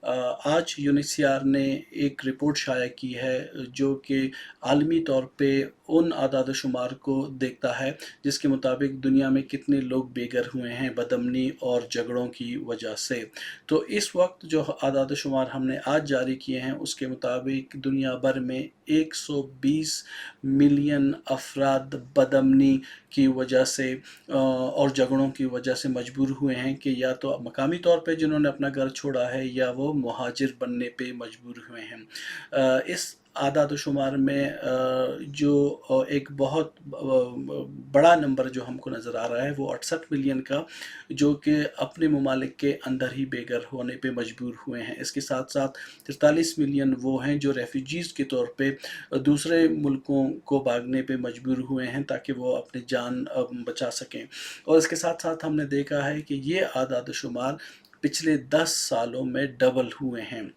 आज यूएनएचसीआर ने एक रिपोर्ट शाया की है जो कि आलमी तौर पे उन आदाद शुमार को देखता है जिसके मुताबिक दुनिया में कितने लोग बेघर हुए हैं बदअमनी और झगड़ों की वजह से। तो इस वक्त जो आदाद शुमार हमने आज जारी किए हैं उसके मुताबिक दुनिया भर में 120 मिलियन अफराद बदअमनी की वजह से और झगड़ों की वजह से मजबूर हुए हैं कि या तो मकामी तौर पे जिन्होंने अपना घर छोड़ा है या वो मुहाजिर बनने पे मजबूर हुए हैं। इस आदाद शुमार में जो एक बहुत बड़ा नंबर जो हमको नज़र आ रहा है वो 68 मिलियन का, जो कि अपने ममालिक के अंदर ही बेघर होने पे मजबूर हुए हैं। इसके साथ साथ 43 मिलियन वो हैं जो रेफ्यूजीज़ के तौर पे दूसरे मुल्कों को भागने पे मजबूर हुए हैं ताकि वो अपनी जान बचा सकें। और इसके साथ साथ हमने देखा है कि ये आदाद शुमार पिछले 10 सालों में डबल हुए हैं।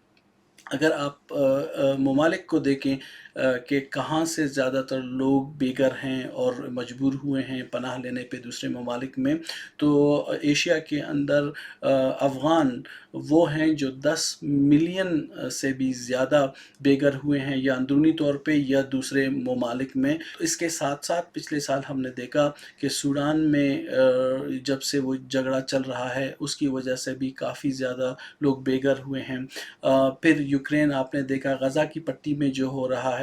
अगर आप ममालिक को देखें कि कहाँ से ज़्यादातर लोग बेघर हैं और मजबूर हुए हैं पनाह लेने पे दूसरे ममालिक में, तो एशिया के अंदर अफ़गान वो हैं जो 10 मिलियन से भी ज़्यादा बेघर हुए हैं या अंदरूनी तौर पे या दूसरे ममालिक में। तो इसके साथ साथ पिछले साल हमने देखा कि सूडान में जब से वो झगड़ा चल रहा है उसकी वजह से भी काफ़ी ज़्यादा लोग बेघर हुए हैं। फिर यूक्रेन आपने देखा, गज़ा की पट्टी में जो हो रहा है,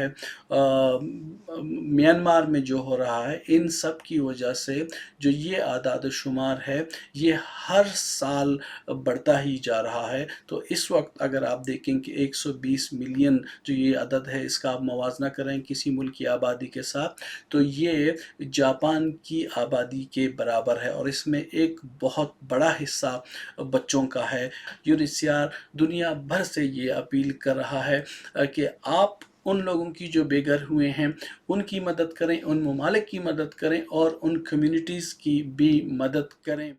म्यांमार में जो हो रहा है, इन सब की वजह से जो ये आदाद शुमार है ये हर साल बढ़ता ही जा रहा है। तो इस वक्त अगर आप देखें कि 120 मिलियन जो ये अदद है इसका आप मवाजना करें किसी मुल्क की आबादी के साथ, तो ये जापान की आबादी के बराबर है और इसमें एक बहुत बड़ा हिस्सा बच्चों का है। यूएनएचसीआर दुनिया भर से ये अपील कर रहा है कि आप उन लोगों की जो बेघर हुए हैं उनकी मदद करें, उन ममालिक की मदद करें और उन कम्युनिटीज़ की भी मदद करें।